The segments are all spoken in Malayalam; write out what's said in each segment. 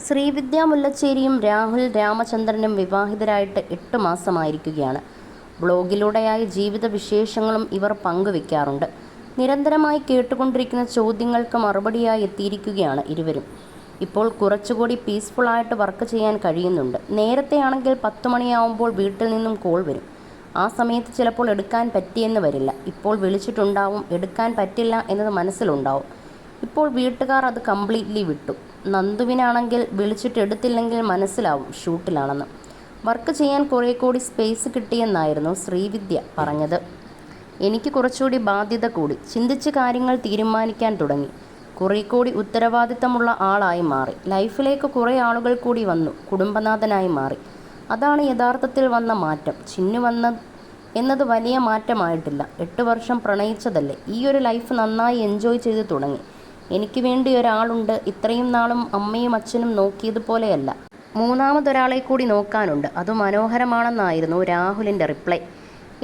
ശ്രീവിദ്യ മുല്ലച്ചേരിയും രാഹുൽ രാമചന്ദ്രനും വിവാഹിതരായിട്ട് 8 മാസമായിരിക്കുകയാണ്. ബ്ലോഗിലൂടെയായി ജീവിത വിശേഷങ്ങളും ഇവർ പങ്കുവെക്കാറുണ്ട്. നിരന്തരമായി കേട്ടുകൊണ്ടിരിക്കുന്ന ചോദ്യങ്ങൾക്ക് മറുപടിയായി എത്തിയിരിക്കുകയാണ് ഇരുവരും. ഇപ്പോൾ കുറച്ചുകൂടി പീസ്ഫുള്ളായിട്ട് വർക്ക് ചെയ്യാൻ കഴിയുന്നുണ്ട്. നേരത്തെയാണെങ്കിൽ 10 മണിയാവുമ്പോൾ വീട്ടിൽ നിന്നും കോൾ വരും. ആ സമയത്ത് ചിലപ്പോൾ എടുക്കാൻ പറ്റിയെന്ന് വരില്ല. ഇപ്പോൾ വിളിച്ചിട്ടുണ്ടാവും, എടുക്കാൻ പറ്റില്ല എന്നത് മനസ്സിലുണ്ടാവും. ഇപ്പോൾ വീട്ടുകാർ അത് കംപ്ലീറ്റ്ലി വിട്ടു. നന്ദുവിനാണെങ്കിൽ വിളിച്ചിട്ട് എടുത്തില്ലെങ്കിൽ മനസ്സിലാവും ഷൂട്ടിലാണെന്ന്. വർക്ക് ചെയ്യാൻ കുറേ കൂടി സ്പേസ് കിട്ടിയെന്നായിരുന്നു ശ്രീവിദ്യ പറഞ്ഞത്. എനിക്ക് കുറച്ചുകൂടി ബാധ്യത കൂടി, ചിന്തിച്ച് കാര്യങ്ങൾ തീരുമാനിക്കാൻ തുടങ്ങി. കുറേ കൂടി ഉത്തരവാദിത്തമുള്ള ആളായി മാറി. ലൈഫിലേക്ക് കുറേ ആളുകൾ കൂടി വന്നു. കുടുംബനാഥനായി മാറി. അതാണ് യഥാർത്ഥത്തിൽ വന്ന മാറ്റം. ചിന്നു എന്നത് വലിയ മാറ്റമായിട്ടില്ല. 8 വർഷം പ്രണയിച്ചതല്ലേ. ഈ ഒരു ലൈഫ് നന്നായി എൻജോയ് ചെയ്ത് തുടങ്ങി. എനിക്ക് വേണ്ടി ഒരാളുണ്ട്. ഇത്രയും നാളും അമ്മയും അച്ഛനും നോക്കിയതുപോലെയല്ല, മൂന്നാമതൊരാളെ കൂടി നോക്കാനുണ്ട്. അത് മനോഹരമാണെന്നായിരുന്നു രാഹുലിൻ്റെ റിപ്ലൈ.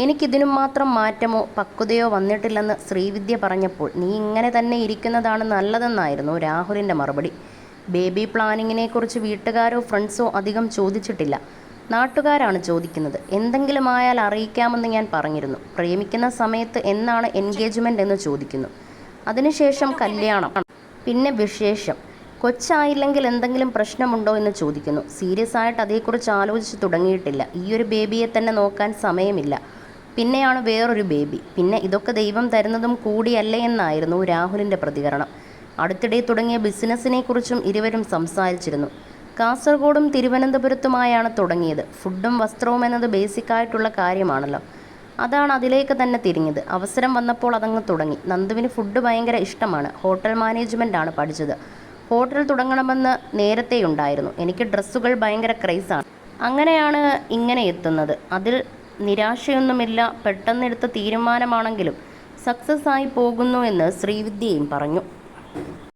എനിക്കിതിനും മാത്രം മാറ്റമോ പക്വതയോ വന്നിട്ടില്ലെന്ന് ശ്രീവിദ്യ പറഞ്ഞപ്പോൾ നീ ഇങ്ങനെ തന്നെ ഇരിക്കുന്നതാണ് നല്ലതെന്നായിരുന്നു രാഹുലിൻ്റെ മറുപടി. ബേബി പ്ലാനിങ്ങിനെക്കുറിച്ച് വീട്ടുകാരോ ഫ്രണ്ട്സോ അധികം ചോദിച്ചിട്ടില്ല. നാട്ടുകാരാണ് ചോദിക്കുന്നത്. എന്തെങ്കിലും ആയാൽ അറിയിക്കാമെന്ന് ഞാൻ പറഞ്ഞിരുന്നു. പ്രേമിക്കുന്ന സമയത്ത് എന്നാണ് എൻഗേജ്മെൻ്റ് എന്ന് ചോദിക്കുന്നു. അതിനുശേഷം കല്യാണം, പിന്നെ വിശേഷം. കൊച്ചായില്ലെങ്കിൽ എന്തെങ്കിലും പ്രശ്നമുണ്ടോ എന്ന് ചോദിക്കുന്നു. സീരിയസ് ആയിട്ട് അതേക്കുറിച്ച് ആലോചിച്ച് തുടങ്ങിയിട്ടില്ല. ഈ ഒരു ബേബിയെ തന്നെ നോക്കാൻ സമയമില്ല. പിന്നെയാണ് വേറൊരു ബേബി. പിന്നെ ഇതൊക്കെ ദൈവം തരുന്നതും കൂടിയല്ലേ എന്നായിരുന്നു രാഹുലിൻ്റെ പ്രതികരണം. അടുത്തിടെ തുടങ്ങിയ ബിസിനസ്സിനെക്കുറിച്ചും ഇരുവരും സംസാരിച്ചിരുന്നു. കാസർഗോഡും തിരുവനന്തപുരത്തുമായാണ് തുടങ്ങിയത്. ഫുഡും വസ്ത്രവും എന്നത് ബേസിക്കായിട്ടുള്ള കാര്യമാണല്ലോ. അതാണ് അതിലേക്ക് തന്നെ തിരിഞ്ഞത്. അവസരം വന്നപ്പോൾ അതങ്ങ് തുടങ്ങി. നന്ദുവിന് ഫുഡ് ഭയങ്കര ഇഷ്ടമാണ്. ഹോട്ടൽ മാനേജ്മെൻ്റ് ആണ് പഠിച്ചത്. ഹോട്ടൽ തുടങ്ങണമെന്ന് നേരത്തെയുണ്ടായിരുന്നു. എനിക്ക് ഡ്രസ്സുകൾ ഭയങ്കര ക്രൈസാണ്. അങ്ങനെയാണ് ഇങ്ങനെ എത്തുന്നത്. അതിൽ നിരാശയൊന്നുമില്ല. പെട്ടെന്നെടുത്ത തീരുമാനമാണെങ്കിലും സക്സസ് ആയി പോകുന്നു എന്ന് ശ്രീവിദ്യയും പറഞ്ഞു.